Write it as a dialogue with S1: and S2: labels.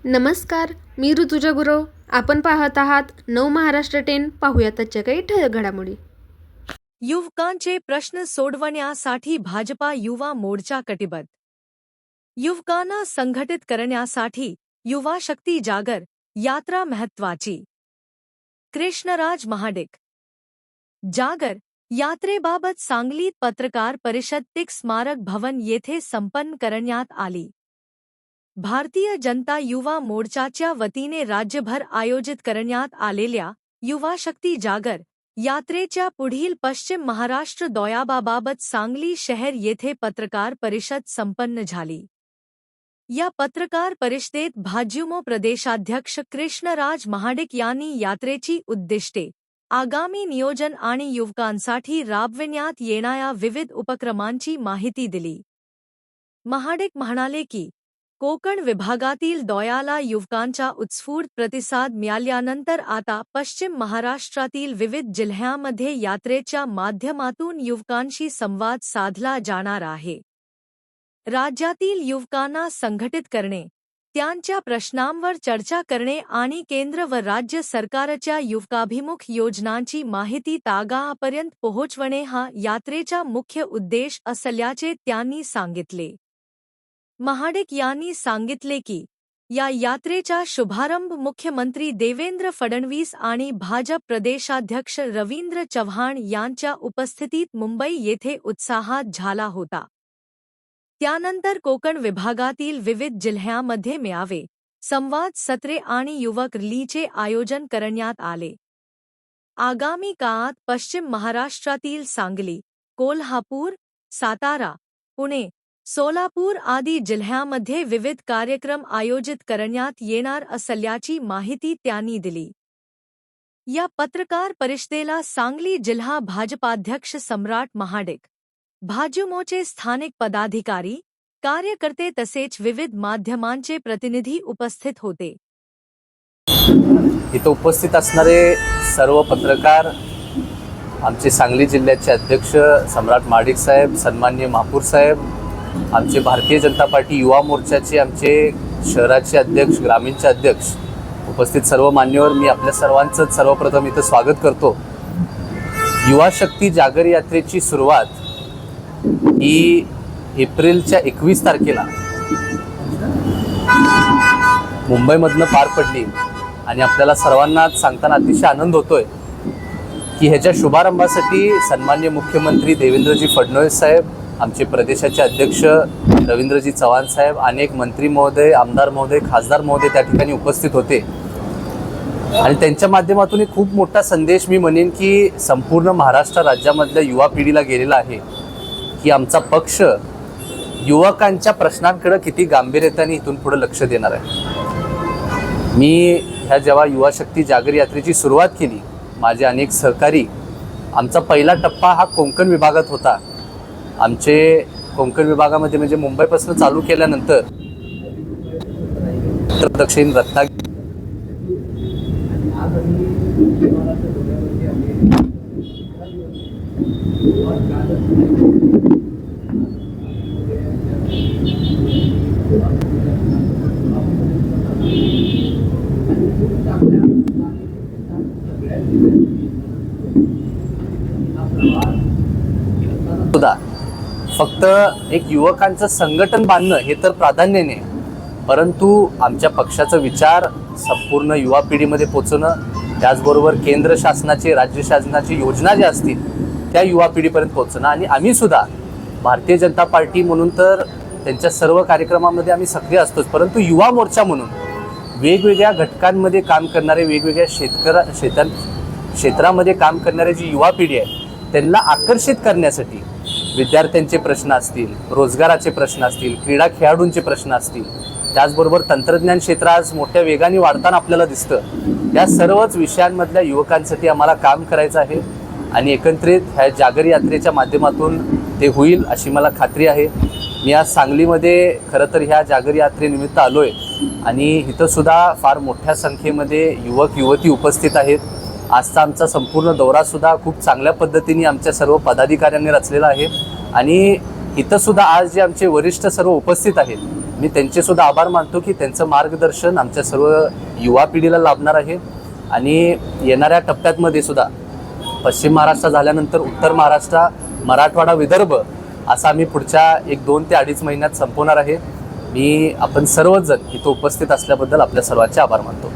S1: नमस्कार, मी ऋतुजा गुरव. आपण पाहत आहात नव महाराष्ट्र 10. पाहूयात आजच्या काही ठळक घडामोडी.
S2: युवकांचे प्रश्न सोडवण्यासाठी भाजपा युवा मोर्चा कटिबद्ध. युवकांना संघटित करण्यासाठी युवा शक्ती जागर यात्रा महत्त्वाची. कृष्णराज महाडिक. जागर यात्रेबाबत सांगलीत पत्रकार परिषद तिक स्मारक भवन येथे संपन्न करण्यात आली. भारतीय जनता युवा मोर्चाच्या वतीने राज्यभर आयोजित करण्यात आलेल्या युवा शक्ती जागर यात्रेच्या पुढील पश्चिम महाराष्ट्र दौऱ्याबाबत सांगली शहर येथे पत्रकार परिषद संपन्न झाली. या पत्रकार परिषदेत भाजयुमो प्रदेशाध्यक्ष कृष्णराज महाडिक यांनी यात्रेची उद्दिष्टे, आगामी नियोजन आणि युवकांसाठी राबविण्यात येणाऱ्या विविध उपक्रमांची माहिती दिली. महाडिक म्हणाले की कोकण विभागातील दौऱ्याला युवकांचा उत्स्फूर्त प्रतिसाद मिळाल्यानंतर आता पश्चिम महाराष्ट्रातील विविध जिल्ह्यांमध्ये यात्रेच्या माध्यमातून युवकांशी संवाद साधला जाणार आहे. राज्यातील युवकांना संघटित करणे, त्यांच्या प्रश्नांवर चर्चा करणे आणि केंद्र व राज्य सरकारच्या युवकाभिमुख योजनांची माहिती तळागाळापर्यंत पोहोचवणे हा यात्रेचा मुख्य उद्देश असल्याचे त्यांनी सांगितले. महाडिक यांनी सांगितले की या यात्रेचा शुभारंभ मुख्यमंत्री देवेंद्र फडणवीस आणि भाजप प्रदेशाध्यक्ष रवींद्र चव्हाण यांच्या उपस्थितीत मुंबई येथे उत्साहात झाला होता. त्यानंतर कोकण विभागातील विविध जिल्ह्यांमध्ये मेळावे, संवाद सत्रे आणि युवक रॅलीचे आयोजन करण्यात आले. आगामी काळात पश्चिम महाराष्ट्रातील सांगली, कोल्हापूर, सातारा, पुणे, सोलापूर आदी जिल्ह्यांमध्ये विविध कार्यक्रम आयोजित करण्यात येणार असल्याची माहिती त्यांनी दिली. या पत्रकार परिषदेला सांगली जिल्हा भाजपाध्यक्ष सम्राट महाडिक, भाजयुमोचे स्थानिक पदाधिकारी, कार्यकर्ते तसेच विविध माध्यमांचे प्रतिनिधी उपस्थित होते.
S3: इथं उपस्थित असणारे सर्व पत्रकार, आमचे सांगली जिल्ह्याचे अध्यक्ष सम्राट महाडिक साहेब, सन्माननीय महापौर साहेब, आमचे भारतीय जनता पार्टी युवा मोर्चाचे आमचे शहराचे अध्यक्ष, ग्रामीणचे अध्यक्ष, उपस्थित सर्व मान्यवर, मी आपल्या सर्वांचं सर्वप्रथम इथं स्वागत करतो. युवा शक्ती जागर यात्रेची सुरुवात ही एप्रिलच्या 21 तारखेला मुंबईमधनं पार पडली आणि आपल्याला सर्वांना सांगताना अतिशय आनंद होतोय की ह्याच्या शुभारंभासाठी सन्माननीय मुख्यमंत्री देवेंद्रजी फडणवीस साहेब, आमचे प्रदेशाचे अध्यक्ष रवींद्रजी चव्हाण साहेब, अनेक मंत्री महोदय, आमदार महोदय, खासदार महोदय त्या ठिकाणी उपस्थित होते आणि त्यांच्या माध्यमातून एक खूप मोठा संदेश मी म्हणेन की संपूर्ण महाराष्ट्र राज्यामधल्या युवा पिढीला गेलेला आहे की आमचा पक्ष युवकांच्या प्रश्नांकडे किती गांभीर्याने इथून पुढे लक्ष देणार आहे. मी ह्या जेव्हा युवा शक्ती जागर यात्रेची सुरुवात केली, माझे अनेक सहकारी, आमचा पहिला टप्पा हा कोकण विभागात होता. आमचे कोकण विभागामध्ये म्हणजे मुंबईपासून चालू केल्यानंतर उत्तर दक्षिण रत्नागिरी, फक्त एक युवकांचं संघटन बांधणं हे तर प्राधान्याने, परंतु आमच्या पक्षाचा विचार संपूर्ण युवा पिढीमध्ये पोचवणं, त्याचबरोबर केंद्र शासनाचे, राज्य शासनाची योजना ज्या असतील त्या युवा पिढीपर्यंत पोचणं. आणि आम्ही सुद्धा भारतीय जनता पार्टी म्हणून तर त्यांच्या सर्व कार्यक्रमामध्ये आम्ही सक्रिय असतोच, परंतु युवा मोर्चा म्हणून वेगवेगळ्या घटकांमध्ये काम करणारे, वेगवेगळ्या क्षेत्रामध्ये काम करणारे जी युवा पिढी आहे त्यांना आकर्षित करण्यासाठी विद्यार्थ्यांचे प्रश्न असतील, रोजगाराचे प्रश्न असतील, क्रीडा खेळाडूंचे प्रश्न असतील, त्याचबरोबर तंत्रज्ञान क्षेत्र आज मोठ्या वेगाने वाढताना आपल्याला दिसतं, या सर्वच विषयांमधल्या युवकांसाठी आम्हाला काम करायचं आहे आणि एकत्रित ह्या जागर यात्रेच्या माध्यमातून ते होईल अशी मला खात्री आहे. मी आज सांगलीमध्ये खरं तर ह्या जागर यात्रेनिमित्त आलो आहे आणि इथंसुद्धा फार मोठ्या संख्येमध्ये युवक युवती उपस्थित आहेत. आजचा आमचा संपूर्ण दौरासुद्धा खूप चांगल्या पद्धतीने आमच्या सर्व पदाधिकाऱ्यांनी रचलेला आहे आणि इथंसुद्धा आज जे आमचे वरिष्ठ सर्व उपस्थित आहेत मी त्यांचे सुद्धा आभार मानतो की त्यांचं मार्गदर्शन आमच्या सर्व युवा पिढीला लाभणार आहे आणि येणाऱ्या टप्प्यातमध्ये सुद्धा पश्चिम महाराष्ट्र झाल्यानंतर उत्तर महाराष्ट्र, मराठवाडा, विदर्भ असं आम्ही पुढच्या 1-2 ते 2.5 महिन्यात संपवणार आहे. मी आपण सर्वच जण इथं उपस्थित असल्याबद्दल आपल्या सर्वांचे आभार मानतो.